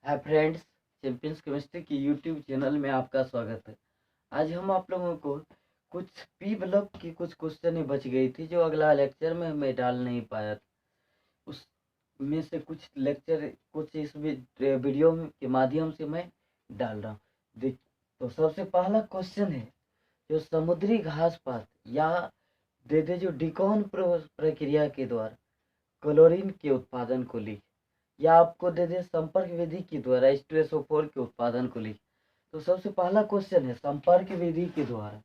Hi friends, champions chemistry की YouTube channel में आपका स्वागत है। आज हम आप लोगों को कुछ पी ब्लॉक की कुछ क्वेश्चन बच गई थी जो अगला लेक्चर में मैं डाल नहीं पाया था। उस में से कुछ लेक्चर कुछ इस वीडियो के माध्यम से मैं डाल रहा हूँ। देख, तो सबसे पहला क्वेश्चन है जो समुद्री घास पात या दे दे जो डिकॉन प्रक्रिया के द्वारा क्लोरीन के उत्पादन को लिख, या आपको दे दे संपर्क विधि के द्वारा H2SO4 के उत्पादन को लिख। तो सबसे पहला क्वेश्चन है संपर्क विधि के द्वारा।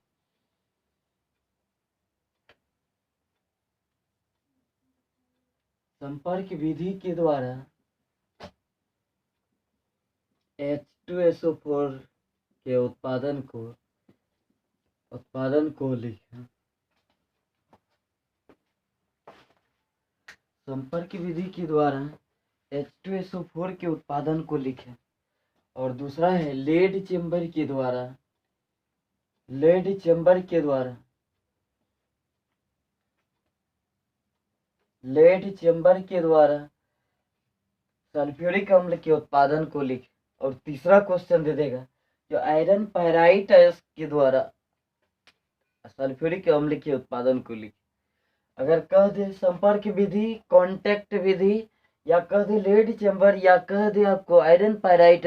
संपर्क विधि के द्वारा H2SO4 के उत्पादन को लिखें। संपर्क विधि के द्वारा H2SO4 के उत्पादन को लिखें। और दूसरा है लेड चेंबर के द्वारा सल्फ्यूरिक अम्ल के उत्पादन को लिख। और तीसरा क्वेश्चन दे देगा जो आयरन पायराइट के द्वारा सल्फ्यूरिक अम्ल के उत्पादन को लिख। अगर कह दे संपर्क विधि, कांटेक्ट विधि, या कह दे लेड चेंबर, या कह दे आपको आयरन पायराइट,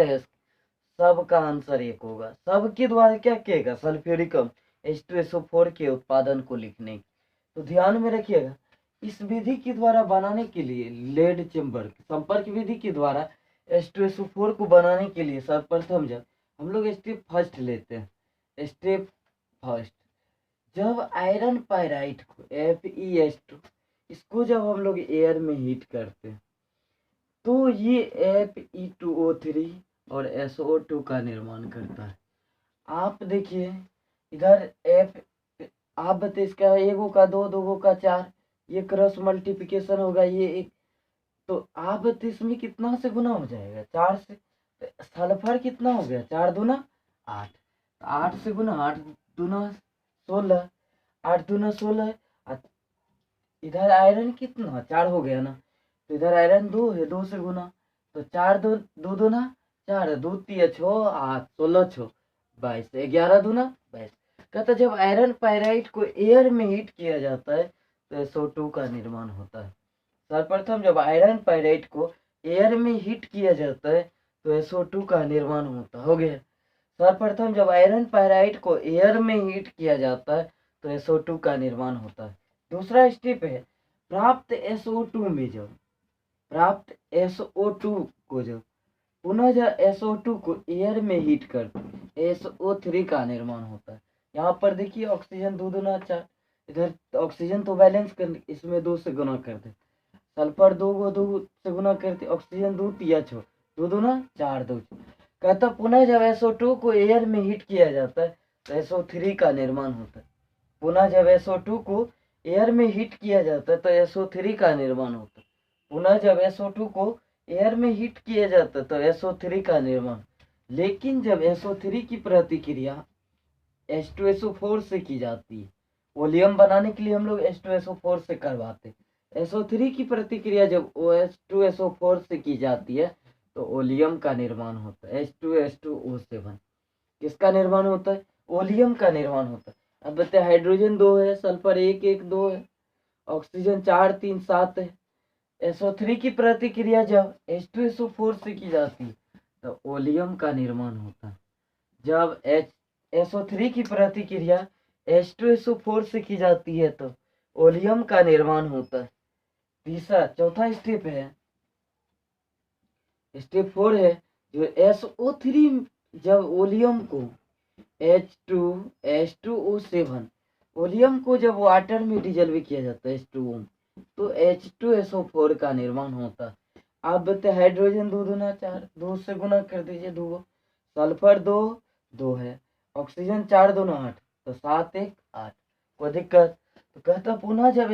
सब का आंसर एक होगा। सब के द्वारा क्या कहेगा? सल्फ्यूरिक अम्ल H2SO4 के उत्पादन को लिखने। तो ध्यान में रखिएगा, इस विधि के द्वारा बनाने के लिए लेड चेंबर संपर्क विधि के द्वारा H2SO4 को बनाने के लिए सर्वप्रथम जब हम लोग स्टेप फर्स्ट लेते हैं, जब आयरन पायराइट को FeS2 इसको जब हम लोग एयर में हीट करते हैं तो ये Fe2O3 और SO2 का निर्माण करता है। आप देखिए इधर आप बताइए इसका एगो का दो, दोगो का चार, ये क्रॉस मल्टीप्लिकेशन होगा, ये एक, तो आप बताइए इसमें कितना से गुना हो जाएगा? 4 से। सल्फर कितना हो गया? 4 दूना 8, 8 से गुना 8 दूना 16, 8 दूना 16। इधर आयरन कितना 4 हो गया ना, तो इधर आयरन 2 है, 2 से गुना, तो 4 दो दूना 4, 2 3 6 8 16 6 22, 11 दूना 22। कहता जब आयरन पायराइट को एयर में हीट किया जाता है तो SO2 का निर्माण होता है। सर्वप्रथम जब आयरन पायराइट को एयर में हीट किया जाता है तो SO2 का निर्माण होता हो गया। सर्वप्रथम जब आयरन पायराइट को एयर में हीट किया जाता है तो SO2 का निर्माण होता है। दूसरा स्टेप है प्राप्त SO2 को जब पुनः जब SO2 को एयर में हीट करते SO3 का निर्माण होता है। यहाँ पर देखिए ऑक्सीजन 2 दूना 4, इधर ऑक्सीजन तो बैलेंस कर, इसमें 2 से गुना कर दे, सल्फर 2 से गुना करते, ऑक्सीजन 2 तिया 6, 2 दूना 4 2। कहता पुनः जब SO2 को एयर में हीट किया जाता है तो SO3 का निर्माण होता है। पुनः जब SO2 को एयर में हीट किया जाता है तो SO3 का निर्माण होता है। पुनः जब SO2 को एयर में हीट किया जाता है तो SO3 का निर्माण। लेकिन जब SO3 की प्रतिक्रिया H2SO4 से की जाती है, ओलियम बनाने के लिए हम लोग H2SO4 से करवाते हैं। SO3 की प्रतिक्रिया जब H2SO4 से की जाती है तो ओलियम का निर्माण होता है, H2H2O7। किसका निर्माण होता है? ओलियम का निर्माण होता है। अब बताए हाइड्रोजन 2 है, सल्फर 1 1 2 है, ऑक्सीजन 4 3 7 है। SO3 की प्रतिक्रिया जब H2SO4 से की जाती है तो ओलियम का निर्माण होता है। जब SO3 की प्रतिक्रिया H2SO4 से की जाती है तो ओलियम का निर्माण होता है। चौथा स्टेप है, स्टेप 4 है जो SO3 जब ओलियम को H2H2O7 ओलियम को जब वाटर में डिजल्व किया जाता है H2O तो H2SO4 का निर्माण होता है। आप बताए हाइड्रोजन 2 दूना 4, 2 से गुना कर दीजिए 2, सल्फर 2 2 है, ऑक्सीजन 4 दूना 8, तो 7 1 8। कोई दिक्कत? तो कहता पुनः जब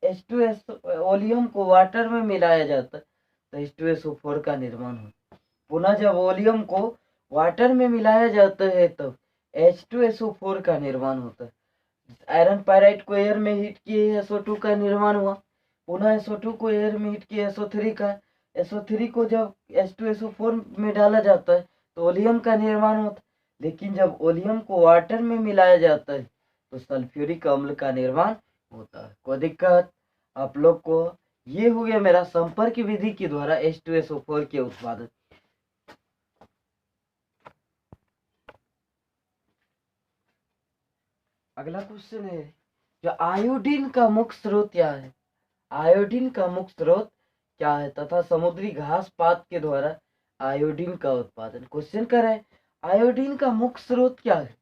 H2S ओलियम को वाटर में मिलाया जाता है तो H2SO4 का निर्माण होता है। पुनः जब ओलियम को वाटर में मिलाया जाता है तो H2SO4 का निर्माण होता है। आयरन पायराइट को एयर में हीट किए SO2 का निर्माण हुआ, पुनः SO2 को एयर में हीट किए SO3 का, SO3 को जब H2SO4 में डाला जाता है तो ओलियम का निर्माण होता है, लेकिन जब ओलियम को वाटर में मिलाया जाता है तो सल्फ्यूरिक अम्ल का निर्माण होता है। कोई दिक्कत आप लोग को? ये हो गया मेरा संपर्क विधि के द्वारा H2SO4 के उत्पादन। अगला क्वेश्चन है, जो आयोडीन का मुख्य स्रोत क्या है? आयोडीन का मुख्य स्रोत क्या है तथा समुद्री घास पात के द्वारा आयोडीन का उत्पादन। क्वेश्चन कर रहा है आयोडीन का मुख्य स्रोत क्या है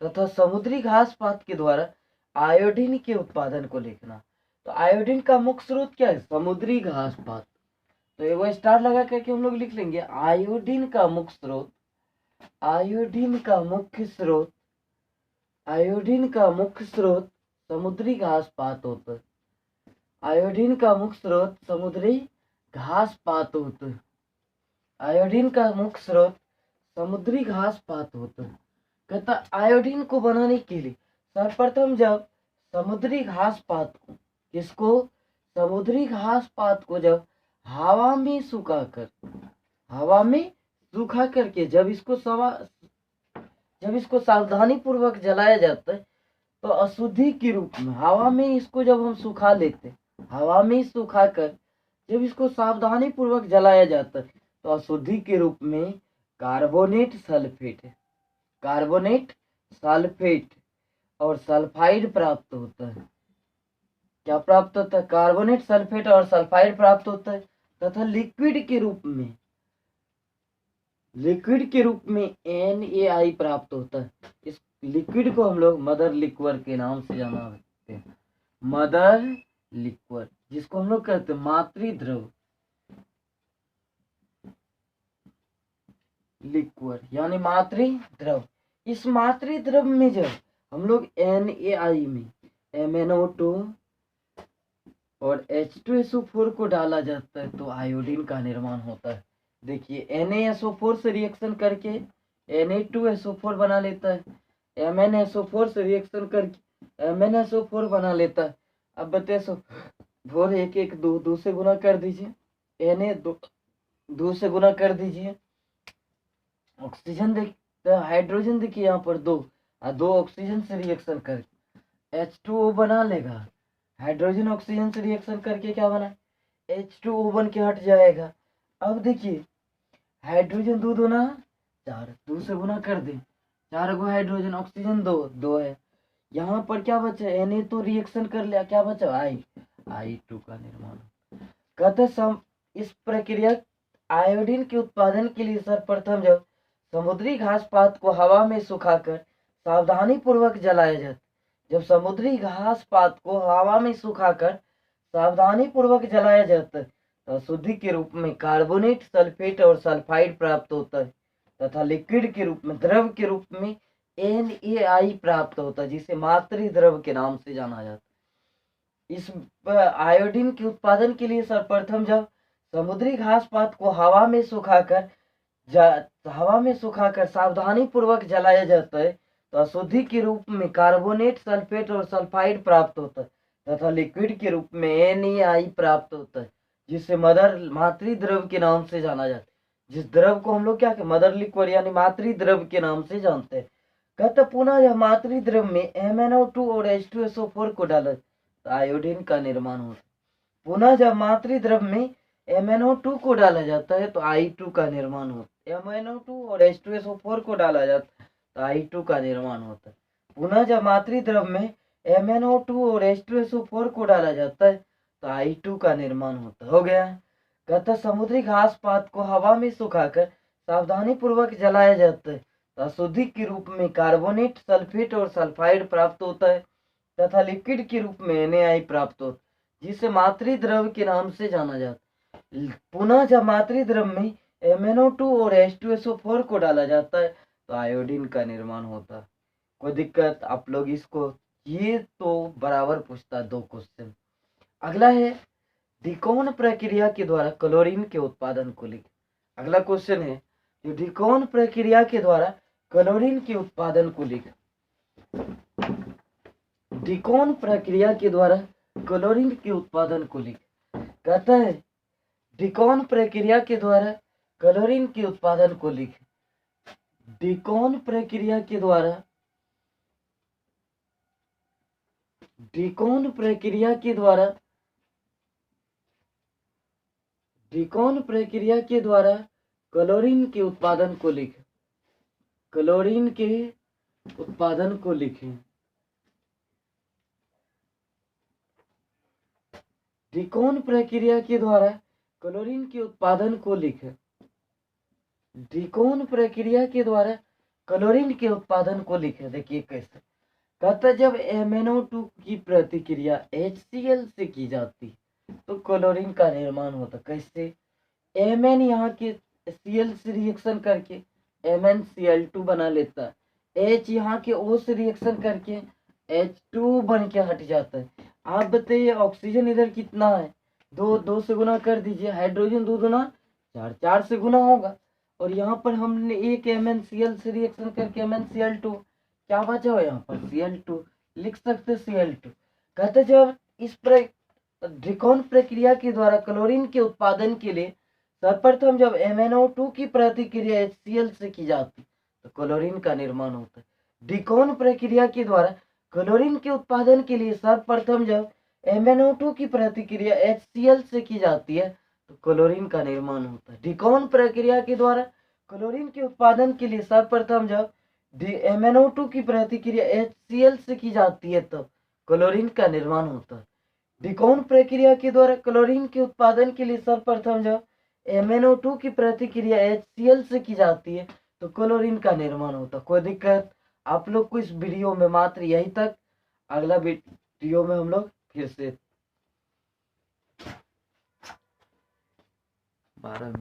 तथा समुद्री घास पात के द्वारा आयोडीन के उत्पादन को लिखना। तो आयोडीन का मुख्य स्रोत क्या है? समुद्री घास पात। तो ये वो स्टार लगा करके हम लोग लिख लेंगे आयोडीन का मुख्य स्रोत, आयोडीन का मुख्य स्रोत, आयोडीन का मुख्य स्रोत समुद्री घास पात होता है। आयोडीन का मुख्य स्रोत समुद्री घास पात होता है। आयोडीन का मुख्य स्रोत समुद्री घास पात होता है। कहता आयोडीन को बनाने के लिए सर्वप्रथम जब समुद्री घास पात को, किसको? समुद्री घास पात को जब हवा में सुखाकर, हवा में सुखा करके जब इसको सावधानी पूर्वक जलाया जाता है तो अशुद्धि के रूप में हवा में इसको जब हम सुखा लेते, हवा में सुखाकर जब इसको सावधानी पूर्वक जलाया जाता है तो अशुद्धि के रूप में कार्बोनेट सल्फेट, कार्बोनेट सल्फेट और सल्फाइड प्राप्त होता है। क्या प्राप्त होता है? कार्बोनेट सल्फेट और सल्फाइड प्राप्त होता है तथा लिक्विड के रूप में, लिक्विड के रूप में NaI प्राप्त होता है। इस लिक्विड को हम लोग मदर लिक्वर के नाम से जाना रखते हैं। मदर लिक्वर, जिसको हम लोग कहते हैं मातृद्रव, लिक्वर यानी मातृद्रव। इस मातृद्रव में जब हम लोग NaI में MnO2 और H2SO4 को डाला जाता है तो आयोडीन का निर्माण होता है। देखिए NaSO4 से रिएक्शन करके Na2SO4 बना लेता है, MnSO4 से रिएक्शन करके MnSO4 बना लेता है। अब बताइए SO4 एक एक दो से गुना कर दीजिए, Na दो से गुना कर दीजिए। ऑक्सीजन देखते, हाइड्रोजन देखिए यहाँ पर दो ऑक्सीजन से रिएक्शन करके H2O बना लेगा। हाइड्रोजन ऑक्सीजन से रिएक्शन करके क्या बना? H2O बन के हट जाएगा। अब देखिए हाइड्रोजन दो दूना 4, 2 से गुना कर दे, 4 गो हाइड्रोजन, ऑक्सीजन दो है। यहाँ पर क्या बचा? Na तो रिएक्शन कर लिया, क्या बचा? I2 का निर्माण। कहते इस प्रक्रिया आयोडीन के उत्पादन के लिए सर्वप्रथम जब समुद्री घास पात को हवा में सुखाकर सावधानी पूर्वक जलाया जाता, जब समुद्री घास पात को हवा में सुखाकर सावधानी पूर्वक जलाया जाता है तो अशुद्धि के रूप में कार्बोनेट सल्फेट और सल्फाइड प्राप्त होता है तथा लिक्विड के रूप में, द्रव के रूप में NaI प्राप्त होता है, जिसे मातृद्रव के नाम से जाना जाता है। इस आयोडीन के उत्पादन के लिए सर्वप्रथम जब समुद्री घास पात को हवा में सुखाकर सावधानी पूर्वक जलाया जाता है तो अशुद्धि के रूप में कार्बोनेट सल्फेट और सल्फाइड प्राप्त होता है तथा लिक्विड के रूप में NaI प्राप्त होता है, जिसे मातृद्रव के नाम से जाना जाता है। जिस द्रव को हम लोग क्या मदर लिक्विड यानी मातृद्रव के नाम से जानते हैं। कहते पुनः यह मातृद्रव में MnO2 और H2SO4 को डाला तो आयोडीन का निर्माण होता है। पुनः जब मातृद्रव में MnO2 को डाला जाता है तो I2 का निर्माण होता है। MnO2 और H2SO4 को डाला जाता है तो I2 का निर्माण होता है। पुनः जब मातृद्रव में MnO2 और H2SO4 को डाला जाता है तो I2 का निर्माण होता है। हो गया। कहता समुद्री घास पात को हवा में सुखाकर सावधानी पूर्वक जलाया जाता है तो अशुद्धि के रूप में कार्बोनेट सल्फेट और सल्फाइड प्राप्त होता है तथा लिक्विड के रूप में NaI प्राप्त होता है, जिसे मातृद्रव के नाम से जाना जाता है। पुनः जब मातृद्रव में MnO2 और H2SO4 को डाला जाता है तो आयोडीन का निर्माण होता है। कोई दिक्कत? आप लोग इसको, ये तो बराबर पूछता है 2 क्वेश्चन। अगला है डिकॉन प्रक्रिया के द्वारा क्लोरीन के उत्पादन को लिख। अगला क्वेश्चन है जो डिकॉन प्रक्रिया के द्वारा क्लोरीन के उत्पादन को लिख। डिकॉन प्रक्रिया के द्वारा क्लोरीन के उत्पादन को लिख। कहता है डिकॉन प्रक्रिया के द्वारा क्लोरीन के उत्पादन को लिखें। डिकॉन प्रक्रिया के द्वारा डिकॉन प्रक्रिया के द्वारा डिकॉन प्रक्रिया के द्वारा क्लोरीन के उत्पादन को लिखें। क्लोरीन के उत्पादन को लिखें। डिकॉन प्रक्रिया के द्वारा क्लोरीन के उत्पादन को लिखें। डिकॉन प्रक्रिया के द्वारा क्लोरीन के उत्पादन को लिखें। देखिए कैसे कहता, जब MnO2 की प्रतिक्रिया HCl से की जाती तो क्लोरीन का निर्माण होता। कैसे? Mn यहाँ के Cl से रिएक्शन करके MnCl2 बना लेता है। H यहाँ के O से रिएक्शन करके H2 बन के हट जाता है। आप बताइए ऑक्सीजन इधर कितना है? 2 से गुना कर दीजिए। हाइड्रोजन 2 गुना 4 से गुना होगा। और यहाँ पर हमने एक MnCl से रिएक्शन करके MnCl2, क्या बचा हो यहाँ पर? Cl2 लिख सकते Cl2। कहते जब इस डिकॉन प्रक्रिया के द्वारा क्लोरीन के उत्पादन के लिए सर्वप्रथम जब MnO2 की प्रतिक्रिया HCl से की जाती तो क्लोरीन का निर्माण होता है। डिकॉन प्रक्रिया के द्वारा क्लोरीन के उत्पादन के लिए सर्वप्रथम जब MnO2 की प्रतिक्रिया HCl से की जाती है तो क्लोरीन का निर्माण होता है। डिकॉन प्रक्रिया के द्वारा क्लोरीन के उत्पादन के लिए सर्वप्रथम जब MnO2 की प्रतिक्रिया HCl से की जाती है तो क्लोरीन का निर्माण होता है। डिकॉन प्रक्रिया के द्वारा क्लोरीन के उत्पादन के लिए सर्वप्रथम जब MnO2 की प्रतिक्रिया HCl से की जाती है तो क्लोरीन का निर्माण होता है। कोई दिक्कत? आप लोग को इस वीडियो में मात्र यही तक। अगला वीडियो में हम लोग फिर से 12